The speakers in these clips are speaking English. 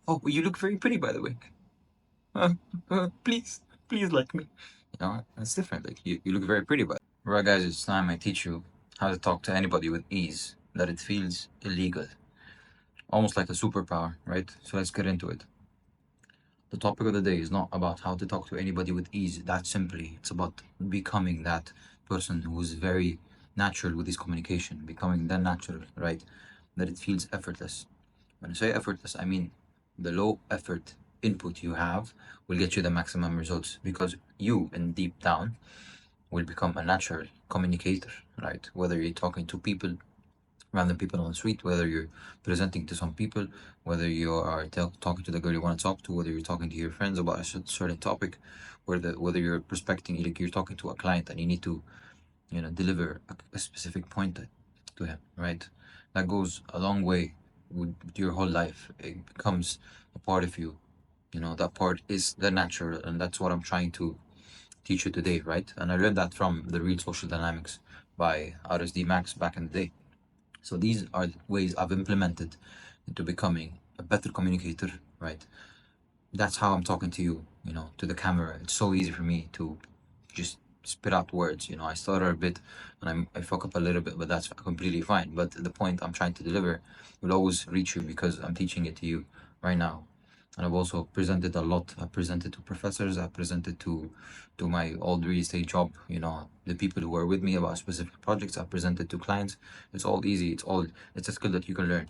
Oh, you look very pretty, by the way. Uh, please, please like me. You know, it's different. Like you look very pretty, but right, guys, it's time I teach you how to talk to anybody with ease, that it feels illegal, almost like a superpower, right? So let's get into it. The topic of the day is not about how to talk to anybody with ease, that simply. It's about becoming that person who's very natural with his communication, becoming that natural, right? That it feels effortless. When I say effortless, I mean the low effort input you have will get you the maximum results because you, in deep down, will become a natural communicator, right? Whether you're talking to people, random people on the street, whether you're presenting to some people, whether you are talking to the girl you want to talk to, whether you're talking to your friends about a certain topic, whether you're prospecting, like you're talking to a client and you need to, deliver a specific point to him, right? That goes a long way with your whole life. It becomes a part of you. That part is the natural, and that's what I'm trying to teach you today, right? And I learned that from The Real Social Dynamics by RSD Max back in the day. So these are ways I've implemented into becoming a better communicator, right? That's how I'm talking to you, to the camera. It's so easy for me to just spit out words. I stutter a bit and I fuck up a little bit, but that's completely fine. But the point I'm trying to deliver will always reach you because I'm teaching it to you right now. And I've also presented a lot. I've presented to professors. I've presented to my old real estate job. The people who are with me about specific projects. I've presented to clients. It's all easy. It's a skill that you can learn.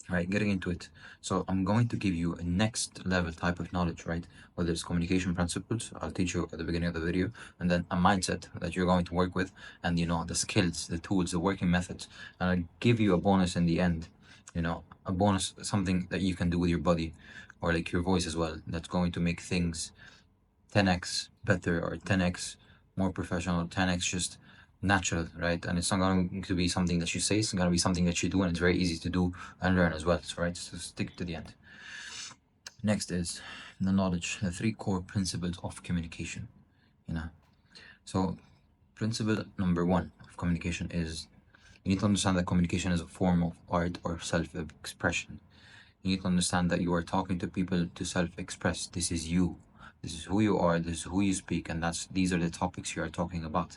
Right, getting into it. So I'm going to give you a next level type of knowledge, right? Whether it's communication principles, I'll teach you at the beginning of the video, and then a mindset that you're going to work with, and the skills, the tools, the working methods. And I'll give you a bonus in the end, a bonus, something that you can do with your body or like your voice as well, that's going to make things 10x better or 10x more professional, 10x just natural, right? And it's not going to be something that you say, it's going to be something that you do, and it's very easy to do and learn as well. So, right, so stick to the end. Next is the knowledge, the three core principles of communication. You know, so principle number one of communication is you need to understand that communication is a form of art or self-expression. You need to understand that you are talking to people to self-express. This is you. This is who you are. This is who you speak, and these are the topics you are talking about.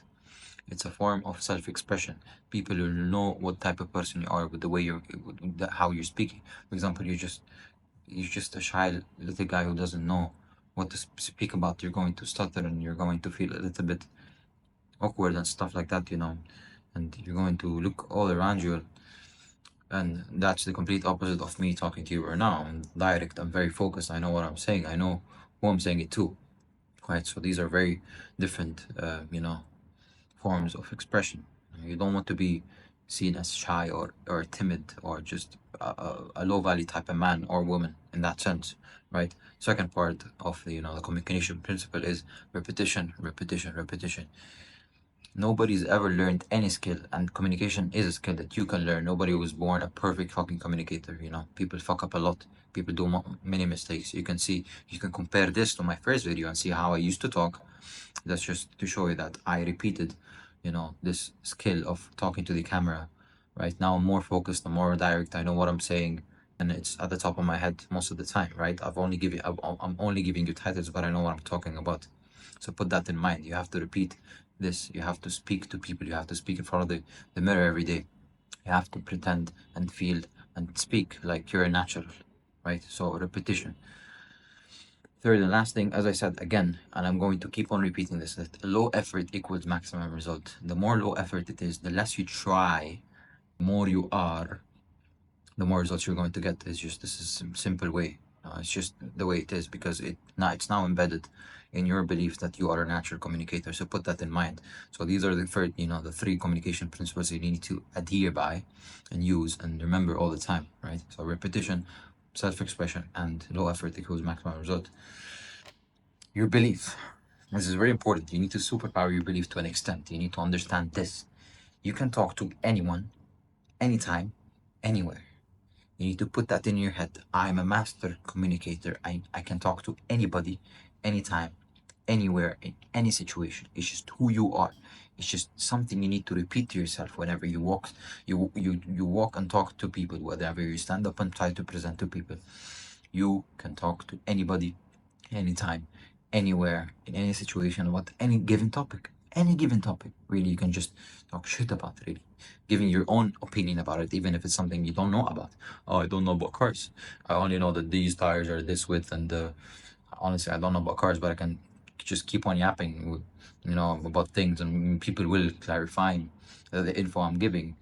It's a form of self-expression. People will know what type of person you are with the way how you're speaking. For example, you're just a shy little guy who doesn't know what to speak about. You're going to stutter and you're going to feel a little bit awkward and stuff like that, and you're going to look all around you. And that's the complete opposite of me talking to you right now. I'm direct, I'm very focused, I know what I'm saying, I know who I'm saying it to. Right? So these are very different, forms of expression. You don't want to be seen as shy or timid or just a low value type of man or woman in that sense, right? Second part of the communication principle is repetition, repetition, repetition. Nobody's ever learned any skill, and communication is a skill that you can learn. Nobody was born a perfect fucking communicator. People fuck up a lot. People do many mistakes. You can compare this to my first video and see how I used to talk. That's just to show you that I repeated, this skill of talking to the camera. Right now, I'm more focused. I'm more direct. I know what I'm saying, and it's at the top of my head most of the time. Right? I'm only giving you titles, but I know what I'm talking about. So put that in mind. You have to repeat this. You have to speak to people. You have to speak in front of the mirror every day. You have to pretend and feel and speak like you're natural, right? So repetition. Third and last thing, as I said again, and I'm going to keep on repeating this, that low effort equals maximum result. The more low effort it is, the less you try, the more you are, the more results you're going to get. This is a simple way. It's just the way it is because it's now embedded in your belief that you are a natural communicator. So put that in mind. So these are the three communication principles you need to adhere by and use and remember all the time, right? So repetition, self-expression, and low effort equals maximum result. Your belief. This is very important. You need to superpower your belief to an extent. You need to understand this. You can talk to anyone, anytime, anywhere. You need to put that in your head. I'm a master communicator. I can talk to anybody, anytime, anywhere, in any situation. It's just who you are. It's just something you need to repeat to yourself whenever you walk and talk to people, whenever you stand up and try to present to people. You can talk to anybody, anytime, anywhere, in any situation, about any given topic. Any given topic, really, you can just talk shit about it, really. Giving your own opinion about it, even if it's something you don't know about. Oh, I don't know about cars. I only know that these tires are this width, and honestly, I don't know about cars, but I can just keep on yapping, about things, and people will clarify the info I'm giving,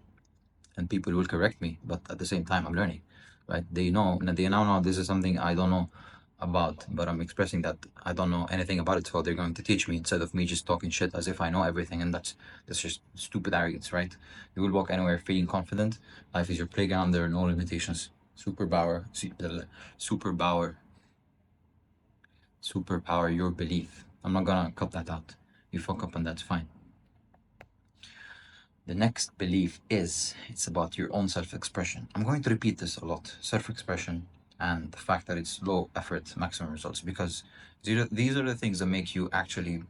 and people will correct me, but at the same time I'm learning, right? They now know this is something I don't know about, but I'm expressing that I don't know anything about it, so they're going to teach me instead of me just talking shit as if I know everything. And that's just stupid arrogance, right? You will walk anywhere feeling confident. Life is your playground. There are no limitations. Superpower, superpower your belief. I'm not gonna cut that out. You fuck up and that's fine. The next belief is it's about your own self expression. I'm going to repeat this a lot: self expression and the fact that it's low effort, maximum results, because these are the things that make you actually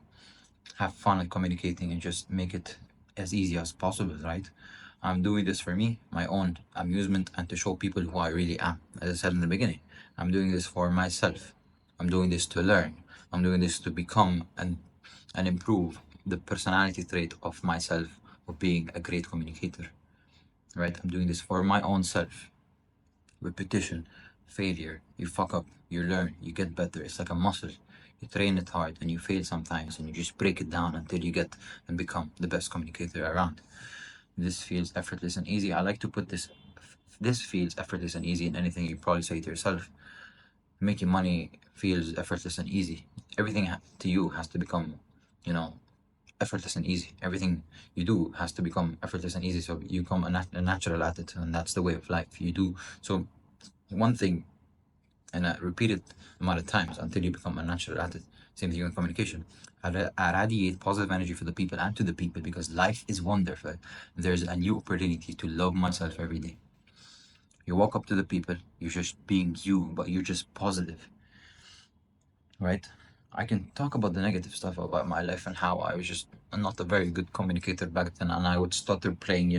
have fun at communicating and just make it as easy as possible, right? I'm doing this for me, my own amusement, and to show people who I really am. As I said in the beginning, I'm doing this for myself. I'm doing this to learn. I'm doing this to become and improve the personality trait of myself of being a great communicator, right? I'm doing this for my own self. Repetition, failure, you fuck up, you learn, you get better. It's like a muscle. You train it hard and you fail sometimes and you just break it down until you get and become the best communicator around. This feels effortless and easy. I like to put this feels effortless and easy in anything you probably say to yourself. Making money feels effortless and easy. Everything to you has to become, you know, effortless and easy. Everything you do has to become effortless and easy. So you become a natural at it, and that's the way of life. You do so one thing and repeat it amount of times until you become a natural at it. Same thing in communication. I radiate positive energy for the people and to the people because life is wonderful. There's a new opportunity to love myself every day. You walk up to the people, you're just being you, but you're just positive, right? I can talk about the negative stuff about my life and how I was just not a very good communicator back then, and I would stutter playing,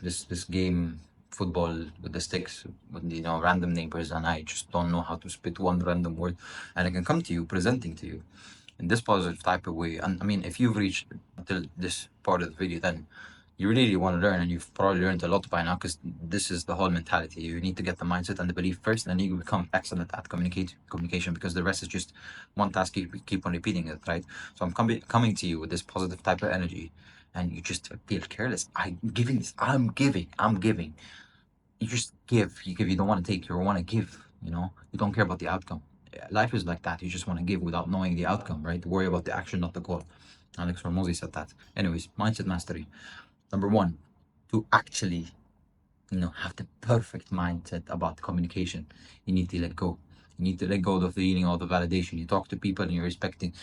this game football with the sticks with random neighbors, and I just don't know how to spit one random word, and I can come to you presenting to you in this positive type of way. And I mean, if you've reached until this part of the video, then you really want to learn, and you've probably learned a lot by now, because this is the whole mentality. You need to get the mindset and the belief first, and then you become excellent at communication, because the rest is just one task. You keep on repeating it, right? So I'm coming to you with this positive type of energy, and you just feel careless. I'm giving. You just give. You give. You don't want to take. You want to give. You don't care about the outcome. Life is like that. You just want to give without knowing the outcome, right? Worry about the action, not the goal. Alex Hormozy said that. Anyways, mindset mastery. Number one, to actually, have the perfect mindset about communication, you need to let go. You need to let go of the feeling of the validation. You talk to people and you're expecting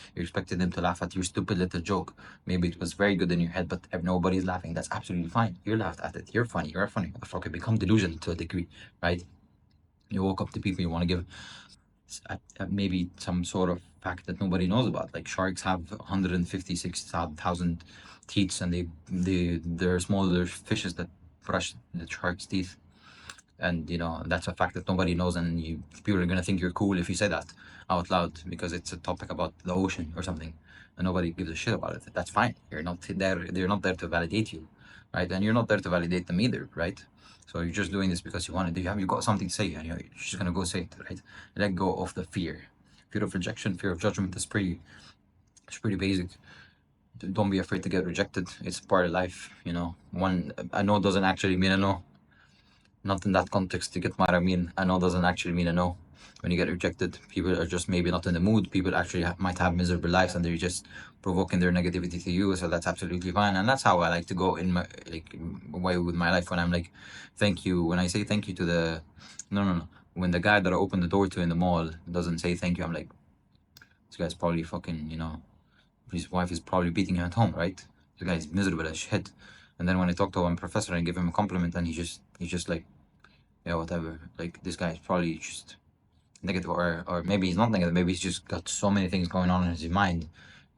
them to laugh at your stupid little joke. Maybe it was very good in your head, but if nobody's laughing, that's absolutely fine. You laughed at it. You're funny. You're funny. Motherfucker, become delusional to a degree, right? You walk up to people, you want to give maybe some sort of fact that nobody knows about. Like sharks have 156,000 teeth, and they're smaller fishes that brush the shark's teeth. And that's a fact that nobody knows, and people are gonna think you're cool if you say that out loud because it's a topic about the ocean or something, and nobody gives a shit about it. That's fine. You're not there. They're not there to validate you, right? And you're not there to validate them either, right? So you're just doing this because you want to. You got something to say, and you're just gonna go say it, right? Let go of the fear of rejection, fear of judgment. It's pretty basic. Don't be afraid to get rejected. It's part of life. One a no doesn't actually mean a no. Not in that context. You get what I mean? A no doesn't actually mean a no. When you get rejected, people are just maybe not in the mood. People actually might have miserable lives, and they're just provoking their negativity to you. So that's absolutely fine, and that's how I like to go in my way with my life. When I'm like, thank you. When I say thank you to the, no, no, no. When the guy that I opened the door to in the mall doesn't say thank you, I'm like, this guy's probably fucking, his wife is probably beating him at home, right? The guy's miserable as shit. And then when I talk to one professor and give him a compliment, and he's just like, yeah, whatever. Like this guy is probably just negative, or maybe he's not negative. Maybe he's just got so many things going on in his mind,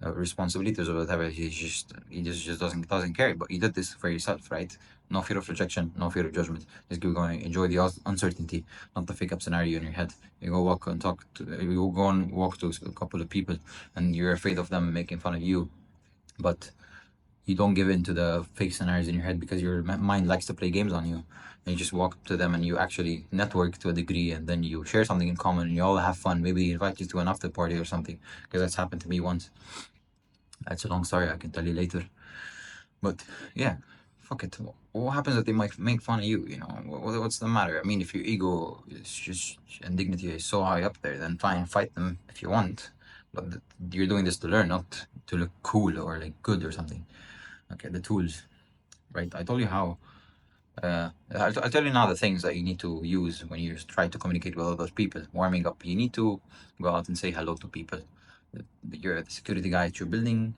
responsibilities or whatever. He just doesn't care. But you did this for yourself, right? No fear of rejection, no fear of judgment. Just keep going. Enjoy the uncertainty, not the fake up scenario in your head. You go walk and talk to, you go and walk to a couple of people, and you're afraid of them making fun of you, but you don't give in to the fake scenarios in your head because your mind likes to play games on you. And you just walk up to them and you actually network to a degree, and then you share something in common and you all have fun. Maybe they invite you to an after party or something, because that's happened to me once. That's a long story, I can tell you later. But yeah, fuck it. What happens if they might make fun of you? You know, what's the matter? I mean, if your ego is just and dignity is so high up there, then fine, fight them if you want. But you're doing this to learn, not to look cool or like good or something. Okay, the tools, right? I told you how. I'll tell you now the things that you need to use when you try to communicate with other people. Warming up, you need to go out and say hello to people. You're the security guy at your building,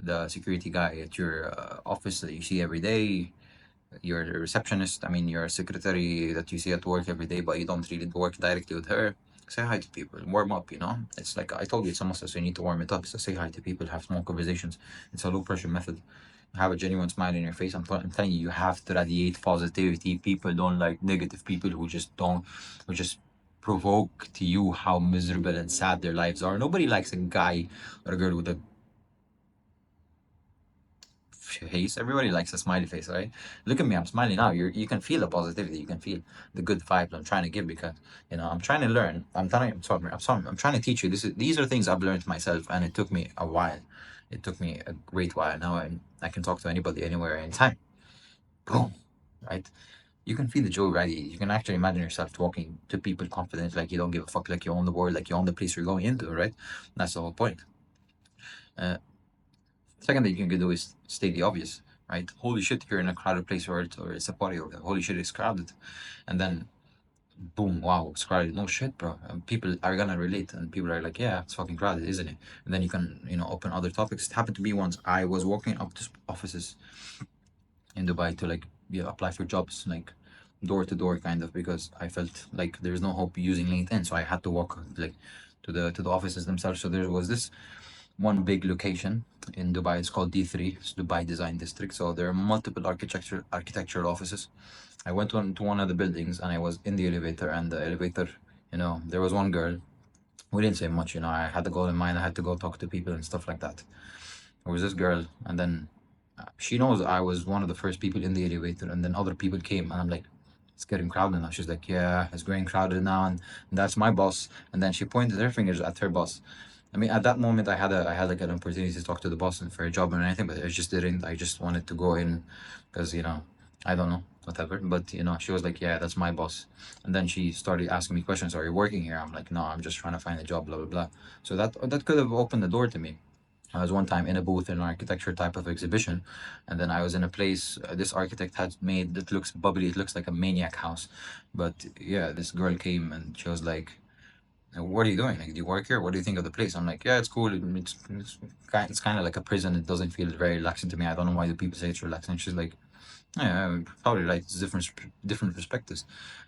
the security guy at your office that you see every day. You're a receptionist. I mean, you're a secretary that you see at work every day, but you don't really work directly with her. Say hi to people, warm up. You know, it's like I told you, it's a muscle, so you need to warm it up. So say hi to people, have small conversations. It's a low pressure method. Have a genuine smile in your face. I'm telling you, you have to radiate positivity. People don't like negative people who just don't, who just provoke to you how miserable and sad their lives are. Nobody likes a guy or a girl with a face. Everybody likes a smiley face, right? Look at me, I'm smiling now. You can feel the positivity, you can feel the good vibes I'm trying to give, because I'm trying to learn. I'm trying to teach you. These are things I've learned myself, and it took me a while. It took me a great while. Now I can talk to anybody, anywhere, anytime. Boom, right? You can feel the joy radiate. You can actually imagine yourself talking to people confident, like you don't give a fuck, like you own the world, like you own the place you're going into, right? That's the whole point. Uh, Second thing you can do is state the obvious, right? Holy shit, if you're in a crowded place or it's a party, or holy shit, it's crowded. And then, boom, wow, it's crowded. No shit, bro. And people are gonna relate, and people are like, yeah, it's fucking crowded, isn't it? And then you can, open other topics. It happened to me once. I was walking up to offices in Dubai to like, yeah, apply for jobs, like door to door kind of, because I felt like there's no hope using LinkedIn. So I had to walk like to the offices themselves. So there was this one big location in Dubai. It's called D3. It's Dubai Design District. So there are multiple architectural offices. I went to one of the buildings and I was in the elevator, and the elevator, there was one girl. We didn't say much, I had the goal in mind. I had to go talk to people and stuff like that. There was this girl, and then she knows I was one of the first people in the elevator, and then other people came, and I'm like, it's getting crowded now. She's like, yeah, it's getting crowded now, and that's my boss. And then she pointed her fingers at her boss. I mean, at that moment, I had like an opportunity to talk to the boss and for a job or anything, but I just didn't. I just wanted to go in because I don't know, whatever. But she was like, yeah, that's my boss. And then she started asking me questions. Are you working here? I'm like, no, I'm just trying to find a job. Blah blah blah. So that could have opened the door to me. I was one time in a booth in an architecture type of exhibition, and then I was in a place this architect had made that looks bubbly. It looks like a maniac house, but yeah, this girl came and she was like, "What are you doing? Like, do you work here? What do you think of the place?" I'm like, "Yeah, it's cool. It's kind of like a prison. It doesn't feel very relaxing to me. I don't know why the people say it's relaxing." She's like, "Yeah, probably like it's different perspectives."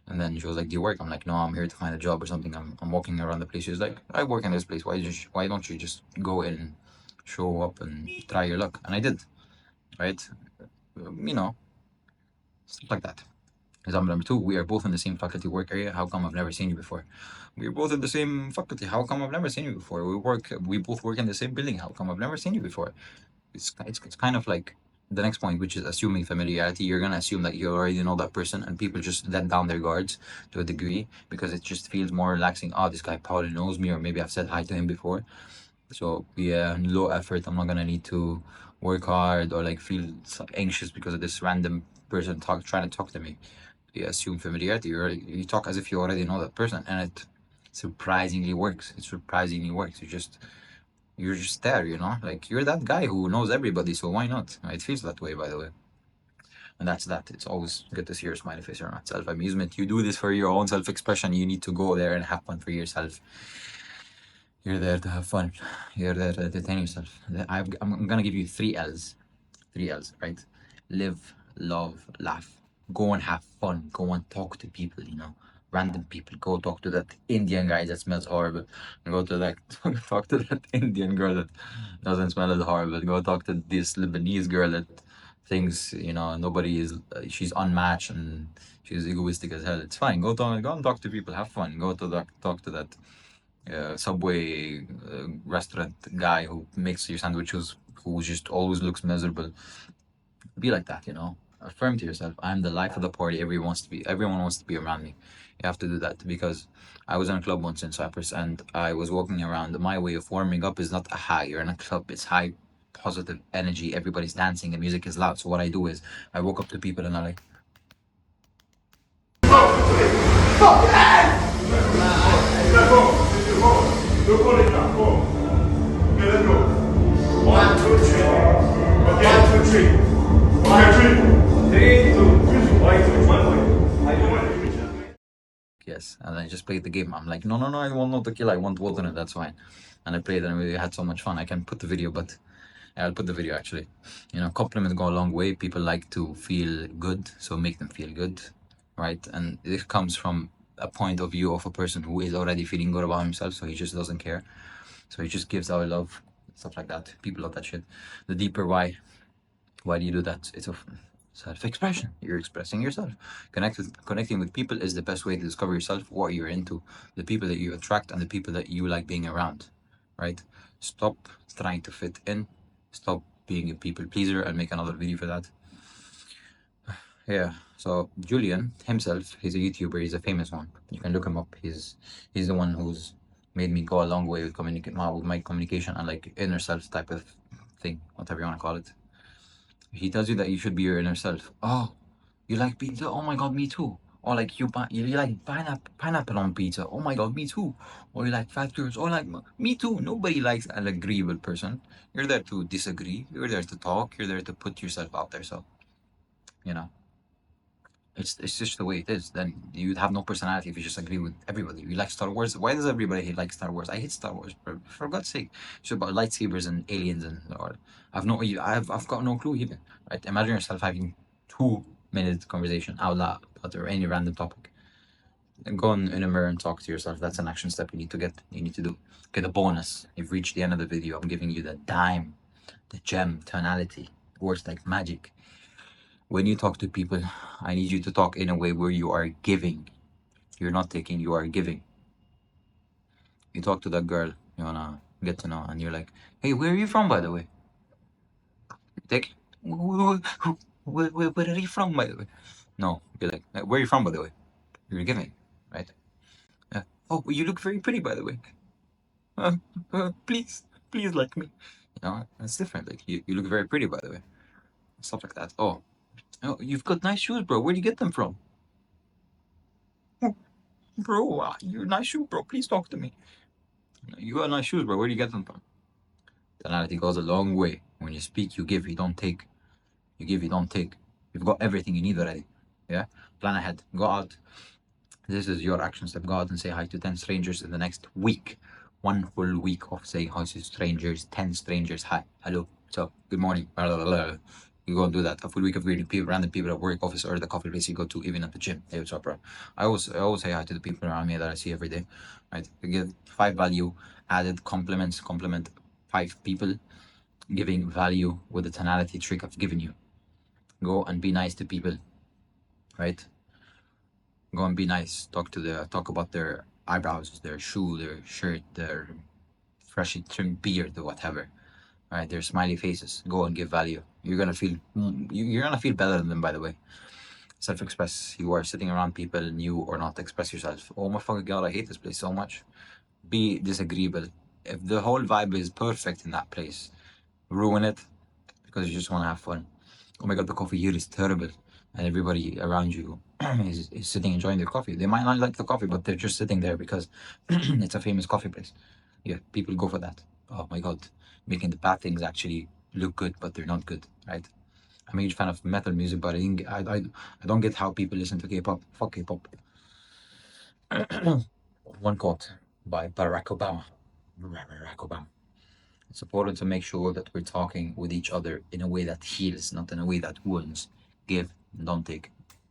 And then she was like, "Do you work?" I'm like, "No, I'm here to find a job or something. I'm walking around the place." She's like, "I work in this place. Why don't you just go in, show up, and try your luck?" And I did, right? You know, stuff like that. Example number two, we are both in the same faculty work area. How come I've never seen you before? We're both in the same faculty. How come I've never seen you before? We both work in the same building. How come I've never seen you before? It's kind of like the next point, which is assuming familiarity. You're gonna assume that you already know that person, and people just let down their guards to a degree because it just feels more relaxing. Oh, this guy probably knows me, or maybe I've said hi to him before. So yeah, low effort. I'm not gonna need to work hard or like feel anxious because of this random person trying to talk to me. You assume familiarity. You talk as if you already know that person, and it surprisingly works. It surprisingly works. You're just there. Like you're that guy who knows everybody. So why not? It feels that way, by the way. And that's that. It's always good to see your smiley face or not. Self amusement. You do this for your own self expression. You need to go there and have fun for yourself. You're there to have fun. You're there to entertain yourself. I'm gonna give you three L's. Three L's, right? Live, love, laugh. Go and have fun. Go and talk to people, random people. Go talk to that Indian guy that smells horrible. Go to that talk to that Indian girl that doesn't smell as horrible. Go talk to this Lebanese girl that thinks, nobody is, she's unmatched and she's egoistic as hell. It's fine. Go and talk to people. Have fun. Go to talk to that Subway restaurant guy who makes your sandwiches, who just always looks miserable. Be like that, affirm to yourself, I'm the life of the party. Everyone wants to be around me. You have to do that, because I was in a club once in Cyprus and I was walking around. My way of warming up is not a high, you're in a club, it's high positive energy, everybody's dancing, the music is loud. So what I do is I walk up to people and I like, yes, and I just played the game. I'm like, no, no, no, I want not to kill, I want water, and that's fine. And I played and we had so much fun. I can put the video, but I'll put the video actually. Compliments go a long way. People like to feel good, so make them feel good, right? And this comes from a point of view of a person who is already feeling good about himself, so he just doesn't care. So he just gives out love, stuff like that. People love that shit. The deeper why. Why do you do that? It's a self-expression. You're expressing yourself. Connecting with people is the best way to discover yourself, what you're into, the people that you attract, and the people that you like being around, right? Stop trying to fit in. Stop being a people pleaser, and make another video for that. Yeah. So Julian himself, he's a YouTuber. He's a famous one. You can look him up. He's the one who's made me go a long way with my communication and like inner self type of thing, whatever you want to call it. He tells you that you should be your inner self. Oh, you like pizza? Oh my god, me too. Or like you like pineapple on pizza. Oh my god, me too. Or you like fat girls. Or like me too. Nobody likes an agreeable person. You're there to disagree. You're there to talk. You're there to put yourself out there. So, you know, it's just the way it is. Then you'd have no personality if you just agree with everybody. You like Star Wars. Why does everybody like Star Wars? I hate Star Wars. For God's sake, it's about lightsabers and aliens and or I've got no clue even. Right? Imagine yourself having 2 minute conversation out loud about any random topic. And go in a mirror and talk to yourself. That's an action step you need to get. You need to do. Get a bonus. You've reached the end of the video. I'm giving you the dime, the gem, tonality. Words like magic. When you talk to people, I need you to talk in a way where you are giving. You're not taking, you are giving. You talk to that girl you wanna get to know, and you're like, hey, where are you from, by the way? Take, where are you from, by the way? No, you're like, where are you from, by the way? You're giving, right? Oh, you look very pretty, by the way. Uh, please, please like me. That's different. Like, you look very pretty, by the way. Stuff like that. Oh, you've got nice shoes, bro. Where do you get them from? Oh, bro, you're nice shoes, bro. Please talk to me. You got nice shoes, bro. Where do you get them from? Tonality goes a long way. When you speak, you give, you don't take. You give, you don't take. You've got everything you need already. Yeah? Plan ahead. Go out. This is your action step. Go out and say hi to 10 strangers in the next week. 1 full week of saying hi to strangers. 10 strangers. Hi. Hello. So, good morning. Blah, blah, blah. You go and do that. A full week of greeting people, random people at work, office, or the coffee place you go to, even at the gym. Hey, what's up, bro? I always say hi to the people around me that I see every day. Right? You give 5 value added compliments. Compliment 5 people, giving value with the tonality trick I've given you. Go and be nice to people. Right? Go and be nice. Talk about their eyebrows, their shoe, their shirt, their freshly trimmed beard, or whatever. Right? Their smiley faces. Go and give value. You're gonna feel better than them, by the way. Self-express. You are sitting around people, new or not. Express yourself. Oh my fucking god, I hate this place so much. Be disagreeable. If the whole vibe is perfect in that place, ruin it because you just want to have fun. Oh my god, the coffee here is terrible, and everybody around you is sitting enjoying their coffee. They might not like the coffee, but they're just sitting there because it's a famous coffee place. Yeah, people go for that. Oh my god, making the bad things actually look good, but they're not good, right? I'm a huge fan of metal music, but I don't get how people listen to K-pop. Fuck K-pop. One quote by Barack Obama. Barack Obama. It's important to make sure that we're talking with each other in a way that heals, not in a way that wounds. Give, don't take.